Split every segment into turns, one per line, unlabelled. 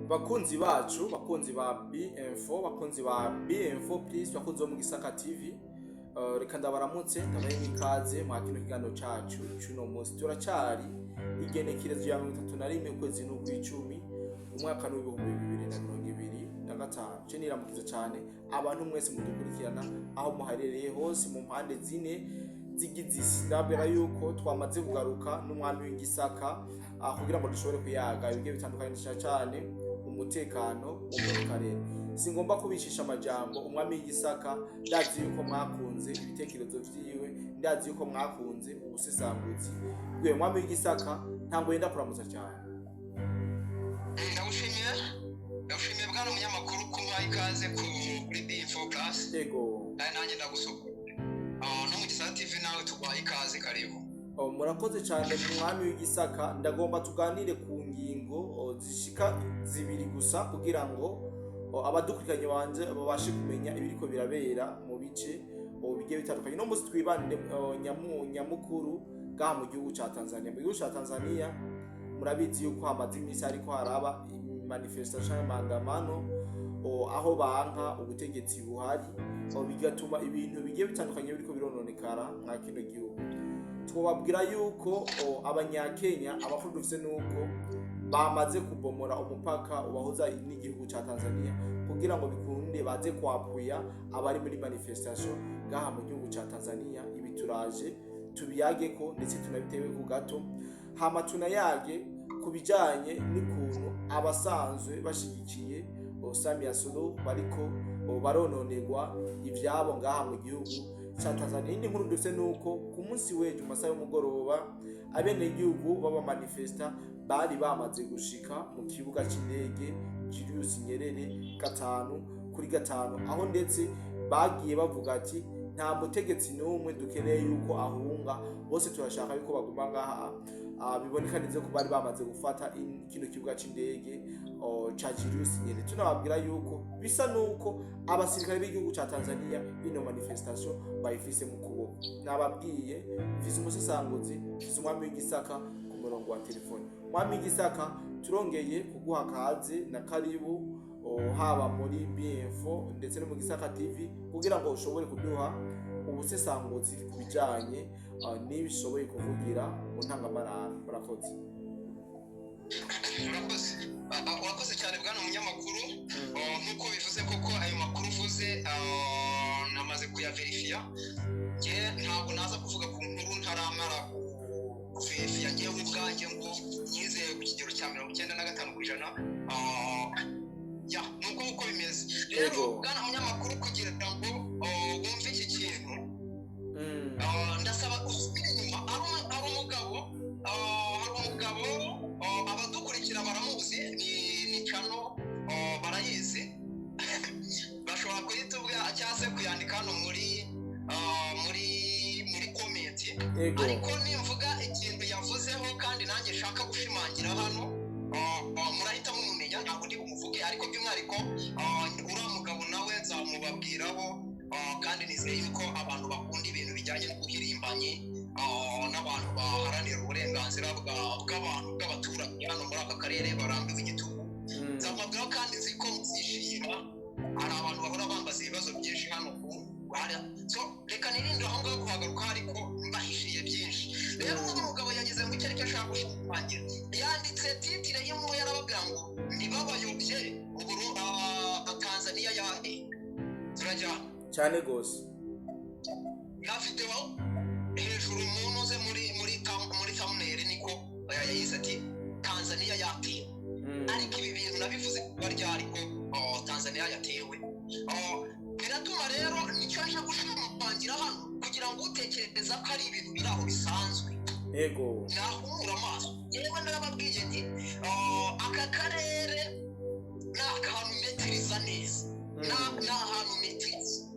bakunzi bacu, bakunzi ba B-Info, bakunzi ba B-Info Plus, bakunzi bo mu Gisaka TV. Reka ndabaramutse ndabaye n'ikaze mu kino kiganiro cacu cy'uno munsi. Turacari igenekerezo ya 31 ukwezi n'ukw'icumi umwaka w'2025. Je niramukiza cyane abantu mwese mudukurikirana aho muharereye hose mu mpande zine zigizisi. Ndabera yuko twamaze kugaruka n'umwami w'Igisaka kugira ngo dushobore kuyaga ibigiye bitandukanye cyane umutekano mu karere. Singomba kubicisha amajambo. Umwami w'Igisaka ndazi yuko mwakunze ibitekerezo vyiwe, ndazi yuko mwakunze ubusesanguzi bwe. Umwami w'Igisaka ntango yenda kuramutsa cyane.
Ndawushimiye bwana umunyamakuru kumwa ikaze kuri B-Info Plus.
Yego.
Nanjye ndagusoko. No mu Gisaka TV nawe tugwa ikaze karibu.
Murakoze cyane umwami w'Igisaka. Ndagomba tuganire ku ngingo zishika zibiri gusa kugira ngo abadukurikiranye banje babashe kumenya ibiriko birabera mu bice bigiye bitandukanye. No muzi twibande nyamukuru ga mu gihugu ca Tanzania. Mu gihugu ca Tanzania murabizi yuko hamaze imisi ariko haraba manifestation y'amandamano aho banka ubutegetsi buhari, bigatuma ibintu bigiye bitandukanye biriko birononekara mwa kino gihugu. Twababwira yuko abanyakenya abakuru dufise nuko bamaze kubomora umupaka ubahoza n'igihugu ca Tanzania kugira ngo bikunde baze kwapuya abari muri manifestation gaha mu gihugu ca Tanzania. Ibi turaje tubiyageko ndetse tunabitewe ku gato, hama tunayage kubijanye n'ukuntu abasanzwe bashigikiye Samia Suluhu bariko barononegwa ivyabo ngaha mu gihugu cha Tanzania. Indi nkuru dufise nuko ku munsi w'ejo masaha y'umugoroba abene gihugu baba manifesta bari bamaze gushika mu kibuga c'indege Julius Nyerere 5 aho ndetse bagiye bavuga ati nta mutegetsi n'umwe dukeneye yuko ahunga, bose turashaka yuko baguma ngaha. Biboneka neza ko bari bamaze gufata kino kibuga c'indege ca Julius Nyerere. Tunababwira yuko bisa nuko abasirikare b'igihugu ca Tanzania ino manifestation bayifise mu kuboko. Nababwiye mfise umusesanguzi, mfise umwami w'Igisaka ku murongo wa telefone. Umwami w'Igisaka turongeye kuguha kaze na karibu haba muri B-Info ndetse no mu Gisaka TV kugira ngo ushobore kuduha ubusesanguzi kubijanye n'ibishoboye kuvugira mu ntangamarara. Murakoze.
Urakoze cyane bwana umunyamakuru. Nkuko bivuze koko ayo makuru uvuze namaze kuyaverifia. Ntabwo naza kuvuga ku nkuru ntaramara kuverifia ngiye ubwanjye ngo nyizeye ku kigero cya 95%. Nuko bimeze. Rero bwana umunyamakuru kugira ngo wumve iki kintu, ndasaba usubire inyuma. Ari umugabo abadukurikira baramuzi, ni Chano barayizi. Bashobora kuyitubwira cyangwa se kuyandika hano muri comment. Ariko nimvuga ikintu yavuzeho kandi nanjye shaka gushimangira hano, murahita mumumenya, ntabwo ndi bumuvuge. Ariko by'umwihariko uriya mugabo nawe nzamubabwiraho, kandi nizeye yuko abantu bakunda ibintu bijyanye n'ubuhirimbanye n'abantu baharanira uburenganzira bw'abantu bw'abaturage hano muri aka karere barambiwe igitugu. Nzamubabwiraho kandi nzi ko muzishima. Hari abantu bahora bambaza ibibazo byinshi hano reka nirinde aho ngaho kuhagaruka, ariko mbahishiye byinshi. Rero umugabo yagize ngo icyo aricyo ashaka gushimangira, yanditse titire y'imwe yarababwira ngo ntibabayobye Tanzania yahe turajya
cyane gose.
Afite hejuru umuntu uze muri thumbnail niko yayise ati Tanzania yatewe. Ariko ibi bintu nabivuze barya, ariko Tanzania yatewe. Biratuma rero nicyo aje gushimangira hano kugira ngo utekereza ko ari ibintu biri aho bisanzwe.
Yego.
Nahumura amaso. Yewe narababwiye nti aka karere ni ahantu metiriza neza. Ni ahantu metiriza.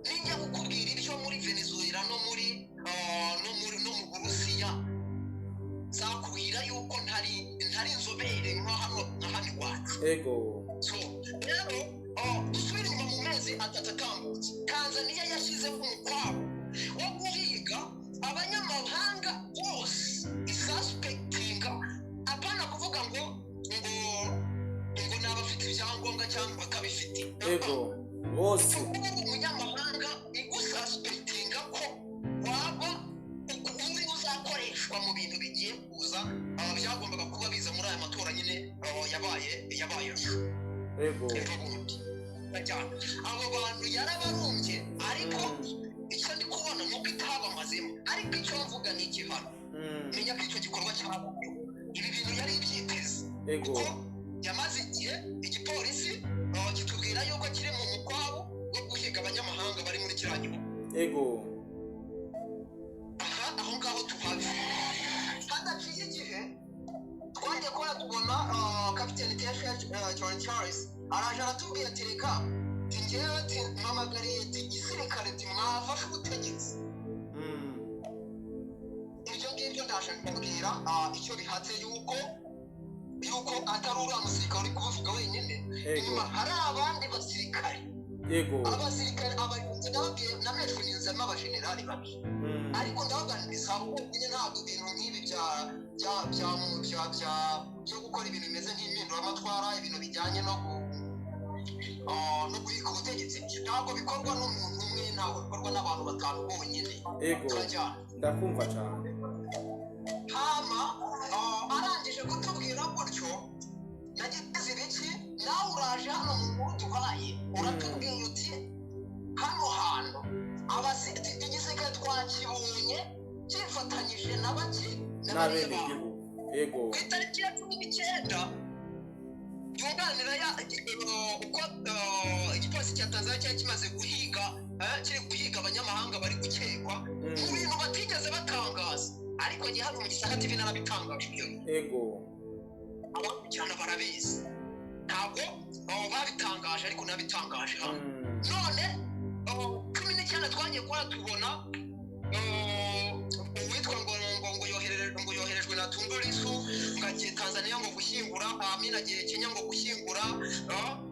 Ninjya kukubwira ibyo muri Venezuela no mu Burusiya, zakubwira yuko ntari inzobere nka hano iwacu.
Yego.
Rero dusubire inyuma mu mezi atambutse, Tanzania yashyizeho umukwabo wo guhiga abanyamahanga bose isuspectinga, apana kuvuga ngo cyangwa batabifite
ego bose
umunyamahanga igususpectinga ko waba uri uzakoreshwa mu bintu bigiye kuza byagombaga kuba biza muri aya matora nyine yabaye
ego
abo bantu yarabarumbye ariko icyo ndi kubona nuko itaba amazima ariko icyo mvuga ni igihano menya ko icyo gikorwa cyabaye ibi bintu yari ibyiteze
ego
yamaze igihe igipolisi kitubwira yuko kiri mu mukwabo wo guhiga abanyamahanga bari muri kiriya gihugu
ego
aho ngaho tuhabi kandi aciye igihe twagiye kubona tubona kapiteni John Charles araje aratubwira ati reka njyewe mpamagariye igisirikare mwafashe ubutegetsi ibyo ngibyo ndaje mbabwira icyo bihatse yuko atari uriya musirikare uri kubivuga wenyine inyuma hari abandi basirikare
yego
abasirikare abayobozi nababwiye namejwe ninzemo abajenerali babiri ariko ndabaganiriza wenyine ntabwo ibintu nk'ibi byo gukora ibintu bimeze nk'impinduramatwara ibintu bijyanye no guhika ubutegetsi ntabwo bikorwa n'umuntu umwe ntabwo bikorwa n'abantu batanu bonyine
ego ndakumva cyane
hama arangije kutubwira gutyo nagize ibiki nawe uraje hano mu nkuru duhaye uratubwiye uti hano hantu igisirikare twakibonye kifatanyije na bake
n'abenegihugu yego
ku itariki ya 19 yunganira uko igipolisi cya Tanzania cyari kimaze kiri guhiga abanyamahanga bari gukekwa mu bintu batigeze batangaza ariko njye hano mu Gisaka TV narabitangaje ibyo
ego
abakurikirana barabizi ntabwo babitangaje ariko nabitangaje hano none 19 twagiye kuba tubona uwitwa ngo yoherejwe na Tundu Lissu ngagiye Tanzania ngo gushyingura Amina agiye Kenya ngo gushyingura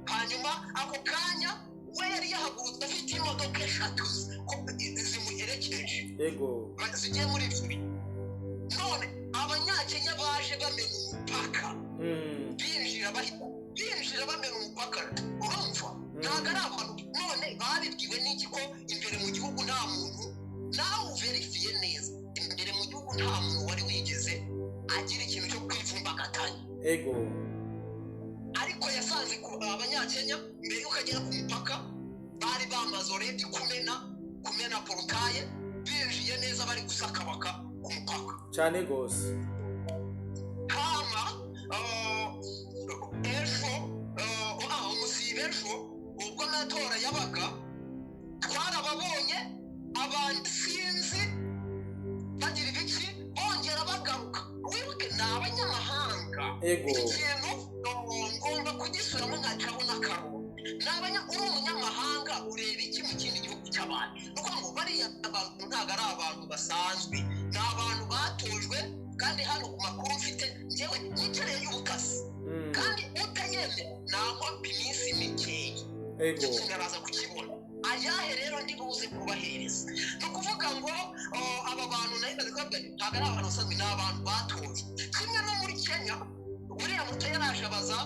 hanyuma ako kanya we yari yahagurutse afite imodoka 3 zimuherekeje
yego
zigiye muri Furi none abanyakenya baje bamena umupaka binjira bamena umupaka urumva ntabwo ari abantu none babibwiwe n'iki ko imbere mu gihugu nta muntu nawe uverifiye neza imbere mu gihugu nta muntu wari wigeze agira ikintu cyo kwivumbagatanya
ego
ariko yasanze ku abanyakenya mbere yuko agera ku mupaka bari bamaze already kumena porutaye binjiye neza bari gusakabaka ku mupaka
cyane gose
hama umusibe ubwo amatora yabaga twarababonye abantu sinzi bagira ibiki bongera bagaruka wibuke ni abanyamahanga iki kintu ngomba kugisubiramo nkacabona karo uri umunyamahanga ureba iki mu kindi gihugu cy'abantu ni ukuvuga ngo bariya abantu ntabwo ari abantu basanzwe ni abantu batojwe kandi hano ku makuru mfite njyewe nicareye y'ubutasi kandi utayemera ntabwo iminsi mikeya icyo kintu araza kukibona ayahe rero ndi buze kubahereza ni ukuvuga ngo aba bantu nayo bazikabwa ntabwo ari abantu basanzwe ni abantu batojwe kimwe no muri Kenya uriya muto yaraje abaza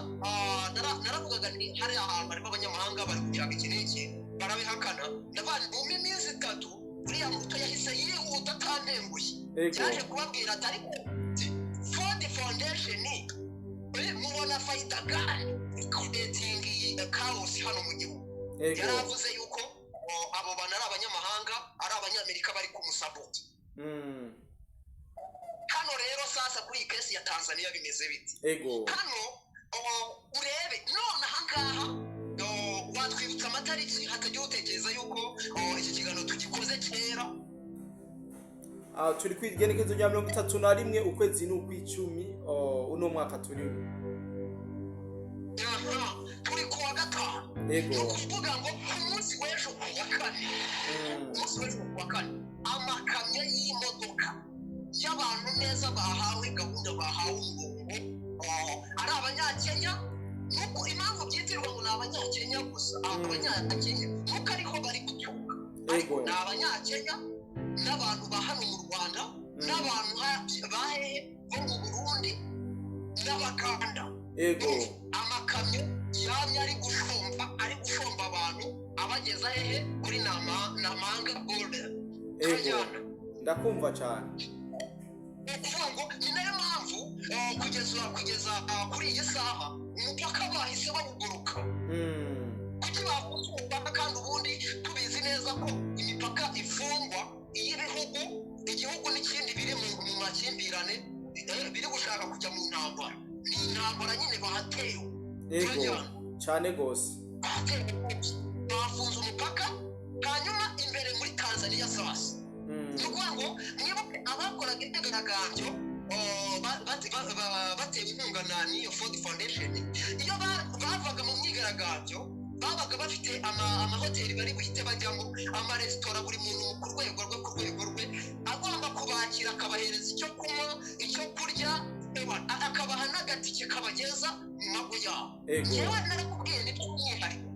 naravugaga ni hari ahantu harimo abanyamahanga bari kugira iki n'iki barabihakana ndabana mu minsi 3 uriya muto yahise yihuta atantenguye yaje kubabwira ati ariko Ford Foundation mubona fayida gani kudetingi chaos hano mu gihugu yaravuze yuko abo bana ari abanyamahanga ari abanyamerika bari kumusabota hano rero sasa kuri iyi kesi ya Tanzania bimeze biti hano urebe none ahangaha watwibutsa amatariki hatajya utekereza yuko iki kiganiro tugikoze kera
turi kwigenekezo rya 31 ukwezi n'ukw'icumi uno mwaka turimo
turi kuwa 5 ni ukuvuga ngo ku munsi w'ejo kuwa kane amakamyo y'imodoka y'abantu neza bahawe gahunda bahawe umurongo ari abanyakenya nuko impamvu byitirwa ngo ni abanyakenya gusa abanyakenya nuko ariho bari guturuka ariko ni abanyakenya n'abantu ba hano mu Rwanda n'abantu bahehe bo mu Burundi n'abakanda amakamyo guhamya ari gushomba abantu abageza hehe kuri namanga border.
Ndakumva cyane.
Ukuvuga ngo ni nayo mpamvu kugeza kuri iyi saha umupaka bahise bawuguruka. Kuki bafunze umupaka kandi ubundi tubizi neza ko imipaka ifungwa iy'ibihugu igihugu n'ikindi biri mu makimbirane biri gushaka kujya mu ntambara. Ni intambara nyine bahatewe.
Cyane gose.
Bafunze umupaka hanyuma imbere muri Tanzania sasa. Nukuvuga ngo mwibuke abakoraga imyigaragambyo batewe inkunga n'iyo Ford Foundation. Iyo bavaga mu myigaragambyo babaga bafite amahoteli bari buhite bajyamo, amaresitora, buri muntu ku rwego rwe agomba kubakira akabahereza icyo kunywa icyo kurya, akabaha n'agatike kabageza mu mago yabo. Yewe narakubwiye ni by'umwihariko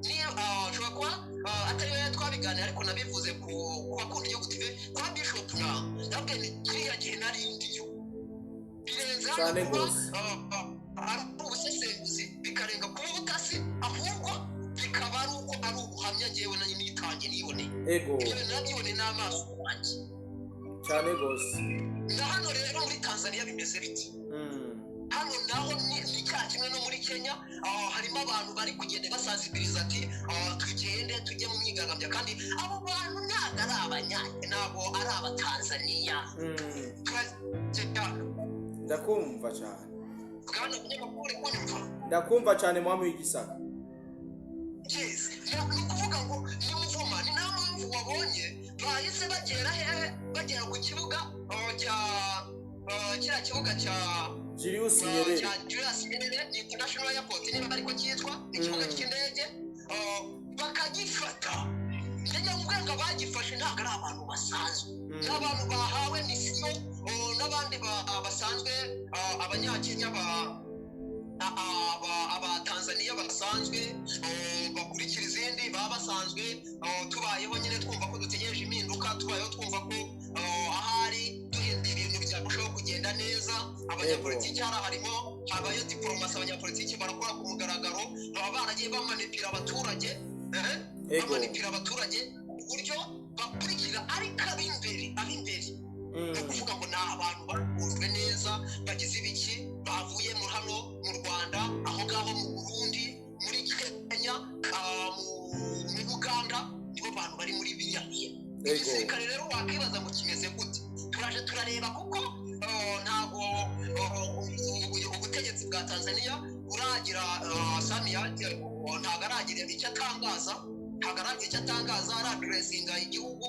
niyo ushobora kuba atari we twabiganira ariko nabivuze ku bakunda igihugu TV kwa Bishop nabwe ni kiriya gihe narindiyo birenze
cyane gose.
ari ubusesenguzi bikarenga kuba ubutasi ahubwo bikaba ari uko ari ubuhamya njyewe nanjye nitange nibone. Ibyo nabyibone n'amaso yanjye
cyane gose.
Na hano rero muri Tanzania bimeze biti. Hano naho ni cya kimwe no muri Kenya harimo abantu bari kugenda basanzibiriza ati tugende tujye mu myigaragambyo kandi abo bantu ntabwo ari abanyake ntabwo ari abatanzaniya.
Ndakumva cyane.
Bwana munyamakuru kunyumva?
Ndakumva cyane mwami w'igisaka.
Yes, ni ukuvuga ngo ni muvuma ni nta mpamvu wabonye bahise bagera hehe bagera ku kibuga kiriya kibuga cya
Julius
Nyerere International Airport niba ariko cyitwa ikibuga cy'indege bakagifata. Ndege ubwenga bagifashe ntabwo ari abantu basanzwe, n'abantu bahawe misiyo n'abandi basanzwe abanyakenya Tanzania basanzwe bakurikira izindi baba basanzwe tubayeho nyine twumva ko dutegereje impinduka, tubayeho twumva ko ahari duhindura ibintu byarushaho kugenda neza. Abanyapolitiki harimo habayo diplomasi, abanyapolitiki barakora ku mugaragaro, baba baragiye bamanipira abaturage uburyo bakurikira ariko ab'imbere ni ukuvuga ngo ni abantu bakunzwe neza bagize ibiki bavuye mu hano mu Rwanda, aho ngaho mu Burundi, muri Kenya, mu Uganda, nibo bantu bari muri biriya. Igisirikare rero wakwibaza ngo kimeze gute? Turaje turareba kuko ntabwo ubutegetsi bwa Tanzania buragira Samia ntabwo aragira icyo atangaza araduresinga igihugu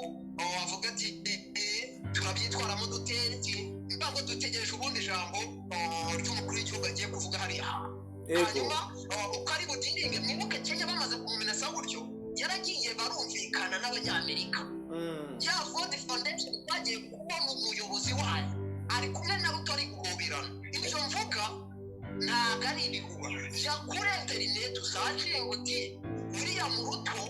avuga ati turabyitwaramo duteti ntabwo dutegereje ubundi ijambo ry'umukuru w'igihugu agiye kuvuga hariya. Hanyuma uko ari budinge mwibuke Kenya bamaze kumumenesa gutyo yaragiye barumvikana n'abanyamerika. Ya Ford Foundation bagiye kubona umuyobozi wayo ari kumwe nabo turi guhobirana. Ibyo mvuga ntabwo ari ibihuha jya kuri interineti usacinga uti uriya Muruto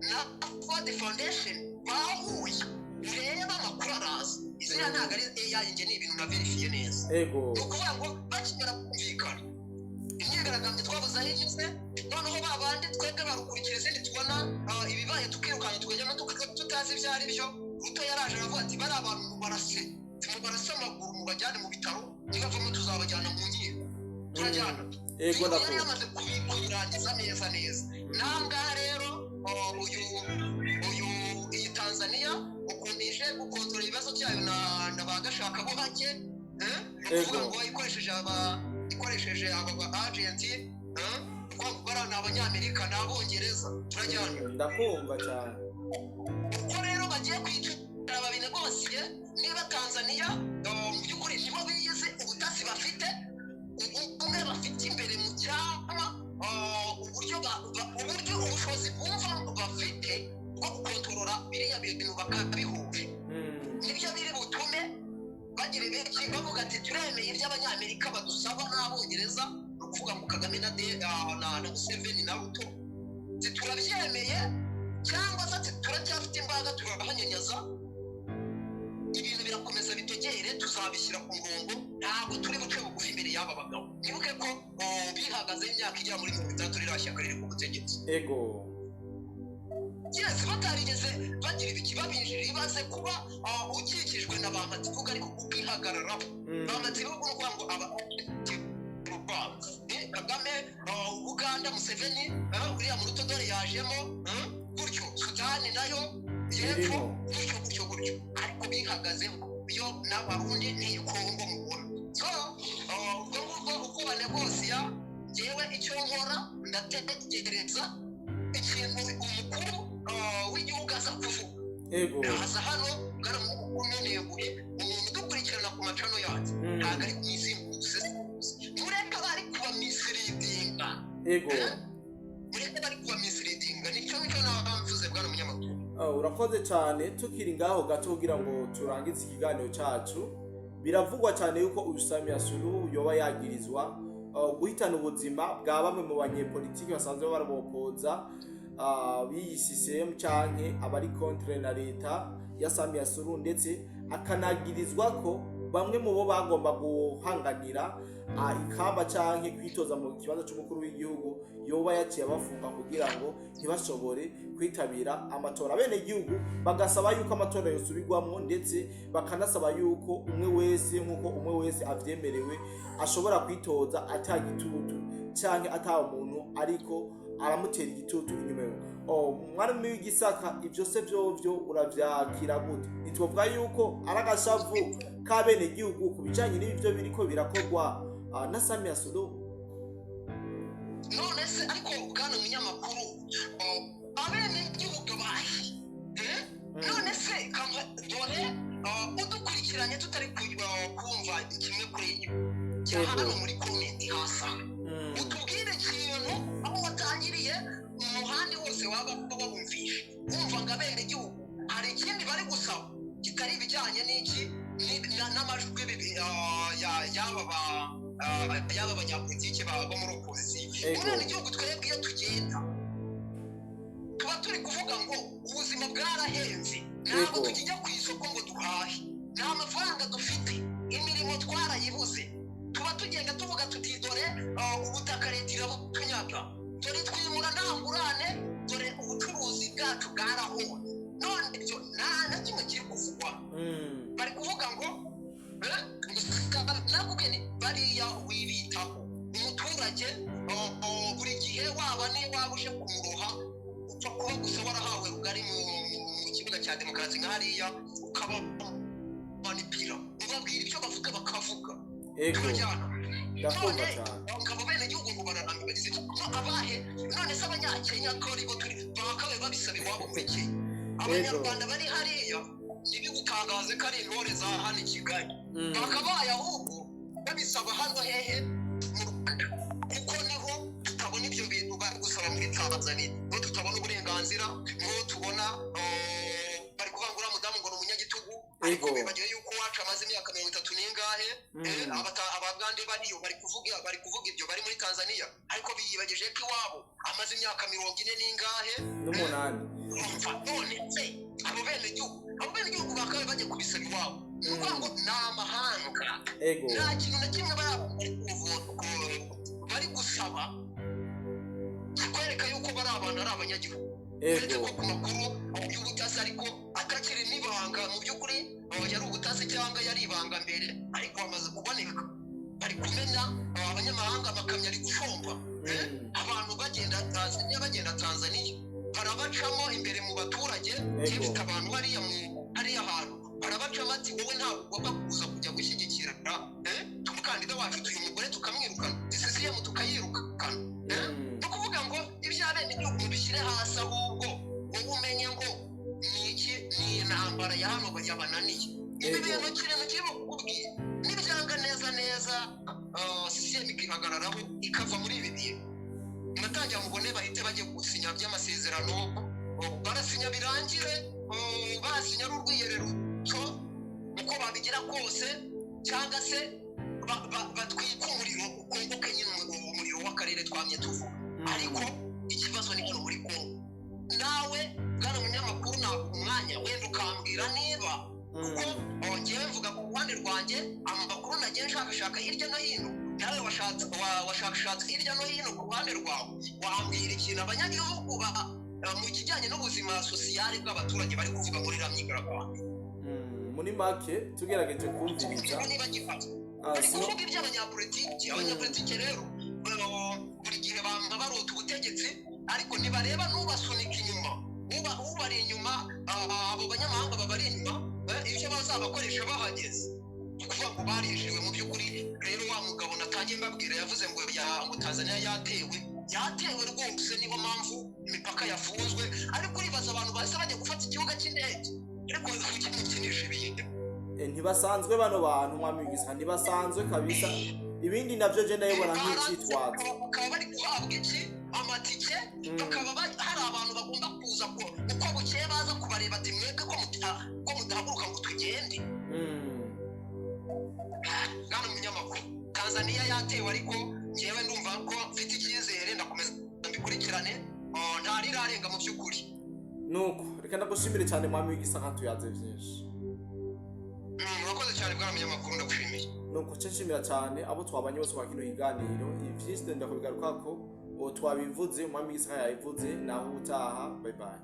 na Ford Foundation bahuye ureba amakuru araza. Izina ntabwo ari AI njye ni ibintu na verifiye neza. Ni ukuvuga ngo bakimara kumvikana imyigaragambyo twabuze aho igeze, noneho babandi twebwe barukurikira izindi tubona ibibaye tukirukana tukajyamo tutazi ibyo ari byo. Ruto yaraje aravuga ati bari abantu mubarase amaguru mubajyane mu bitaro, nibavamo tuzabajyana mu nkiko turajyana. Yari yamaze kubirangiza neza. Nangaha rero iyi Tanzania ukundishe gukontorora ibibazo byayo na bagashaka bo hake kuvuga ngo ikoresheje aba agenti bari n'abanyamerika n'abongereza turajyana.
Ndakumva cyane.
Uko rero bagiye kwicara babinegosiye niba Tanzania mu by'ukuri nibo biyize ubutasi bafite ubumwe bafite imbere mu cyama uburyo ubushobozi bumva bafite bwo gukontorora biriya bintu bakabihuje. Nibyo biri butume bagira benshi bavuga ati turemeye iby'abanyamerika badusaba n'abongereza, ni ukuvuga ngo Kagame na Museveni na Ruto turabyemeye cyangwa se turacyafite imbaraga turabahanyanyaza ibintu birakora bizakomeza bitegere tuzabishyira ku murongo ntabwo turi buce bugufi imbere y'aba bagabo nibuke ko bihagaze imyaka igera muri 30 rirashyaka riri ku butegetsi
ego
yes batarigeze bagira ibikibabinjira ibaze kuba ukikijwe n'abantu tuvuga ariko ukihagararaho bamaze kuvuga ngo aba Kagame Uganda Museveni uriya mu rutodore yajemo gutyo Sudani nayo yepfo gutyo ariko bihagazeho yo n'abarundi n'iyo Kongo mubona so ubwo uko banegosiya jewe icyo nkora ndategereza ikintu umukuru w'igihugu aza kuvuga
ego
aza hano ngaramuneguye umuntu dukurikirana ku macano yacu ntabwo ari kumizimbuze mureka bari kuba misleadinga
ego
mureka bari kuba misleadinga nicyo namvuze bwana munyamakuru
urakoze cyane tukiri ngaho gato kugira ngo turangize ikiganiro cyacu biravugwa cyane yuko uyu Samia Suluhu yoba yagirizwa guhitana ubuzima bwa bamwe mu banyepolitiki basanzwe barabopoza b'iyi CCM canke abari contre na leta ya Samia Suluhu ndetse akanagirizwa ko bamwe mu bo bagomba guhanganira ikamba canke kwitoza mu kibanza cy'umukuru w'igihugu yoba yaciye abafunga kugira ngo ntibashobore kwitabira amatora bene igihugu bagasaba yuko amatora yosubirwamo ndetse bakanasaba yuko umwe wese nkuko umwe wese avyemerewe ashobora kwitoza atagitutu canke atawo umuntu ariko aramutera igitutu inyuma yo mwari w'igisaka ivyo se byo uravyakira gute nitwovuga yuko aragashavu ka bene igihugu kubijanye n'ibyo biriko birakorwa na Samia Suluhu
none se ariko bwana munyamakuru abene igihugu bahi none se kamba dore udukurikiranye tutari kumva kimwe kuri iyo cyahano muri comment hasa utubwire ikintu aho watangiriye umuhandi wose waba babumvisha umva ngo abene igihugu hari ikindi bari gusaba kitari ibijyanye n'iki n'amajwi yaba abanyapolitiki baba muri opozisiyo umwana igihugu twebwe iyo tugenda tuba turi kuvuga ngo ubuzima bwarahenze ntabwo tukijya ku isoko ngo duhahe nta mafaranga dufite imirimo twarayibuze tuba tugenda tuvuga tuti dore ubutaka leta irabutunyaga dore twimura nta ngurane dore ubucuruzi bwacu bwarahomye none ibyo nta na kimwe kiri kuvugwa bari kuvuga ngo nakubwene bariya wibitaho umuturage buri gihe waba waba uje kumuroha upfa kuba gusa warahawe rugari mu kibuga cya demokarasi nka hariya ukaba manipira ubabwira ibyo bavuga bakavuga turajyana
ndakunda cyane
bakaba bene igihugu ngo bararambiwe abahe none se abanyakenya ko aribo turi bakabe babisaba iwabo muri Kenya abanyarwanda bari hariya ntibigutangaze ko ari intore za hano i Kigali bakabaye ahubwo babisaba hano hehe kuko niho tutabona ibyo bintu bari gusaba muri Tanzania niho tutabona uburenganzira niho tubona bari kuvangura mudamu ngo ni umunyagitugu ariko bibagiwe yuko wacu amaze imyaka 30 n'ingahe abagande bariyo bari kuvuga ibyo bari muri Tanzania ariko biyibagije ko iwabo amaze imyaka 40 n'ingahe
n'umunani
none se abo bene igihugu bakabe bajya kubisaba iwabo nuko ngo ni amahanga nta kintu na kimwe bari gusaba kikwereka yuko bari abantu ari abanyagihugu uretse ko ku makuru y'ubutasi ariko atakiri n'ibanga mu by'ukuri yari ubutasi cyangwa yari ibanga mbere ariko bamaze kuboneka bari kumenya abanyamahanga bakamya ari gushomba abantu bagenda Tanzania barabacamo imbere mu baturage cyifite abantu hariya hantu barabacamo ati wowe ntabwo ugomba kuza kujya gushyigikira umukandida wacu tuyu mugore tukamwirukana CCM tukayirukana no kuvuga ngo ibyabene igihugu bishyire hasi ahubwo wowe umenye ngo ni intambara ya hano yabananiye ibi bintu kirimo kukubwira nibyanga neza CCM ikihagararaho ikava muri ibi bintu natangira mubone bahite bajye gusinya by'amasezerano barasinya birangire basinya n'urwiyerero uko babigira kose cyangwa se batwika umuriro ukunguke nyine umuriro w'akarere twamye tuvuga ariko ikibazo ni hano muri Kongo nawe bwana munyamakuru ntabwo umwanya wenda ukambwira niba kuko ngewe mvuga ku ruhande rwanjye amakuru nagiye nshakashaka hirya no hino nawe washakashatse hirya no hino ku ruhande rwawe wambwira ikintu abanyagihugu mu kijyanye n'ubuzima sosiyali bw'abaturage bari kuvuga muri iriya myigaragambyo.
Muri make tugerageje kumviriza
bari kuvuga iby'abanyapolitiki rero buri gihe bamba barota ubutegetsi ariko ntibareba n'ubasunika inyuma ubari inyuma abo banyamahanga babari inyuma ibyo bazabakoresha bahageze kuvuga ngo barishiwe mu by'ukuri. Rero wa mugabo natangiye mbabwira yavuze ngo Tanzania yatewe rwose niyo mpamvu imipaka yafunzwe ariko uribaza abantu bahise bajya gufata ikibuga cy'indege ariko kukinisha ibintu
ntibasanzwe bano bantu mwamigisa ntibasanzwe kabisa. Ibindi navyo je ndayibona nk'icitwazo
bakaba bari guhabwa iki amatike bakaba hari abantu bagomba kuza uko bukeye baza kubareba ati mwebwe ko mutahaguruka ngo tugende. Kandi umunyamakuru Tanzania yatewe ariko njyewe ndumva ko mfite icyizere ndakomeza mbikurikirane ntarirarenga mu by'ukuri.
Nuko reka ndagushimire cyane mwami w'igisaka tuyaze byinshi.
Murakoze cyane bwa munyamakuru ndagushimiye.
Nuko nshimira cyane abo twabanye bose bakino higaniro ivyiste ndakubigarukako twabivuze umwami w'igisaka yabivuze naho utaha. Bye bye.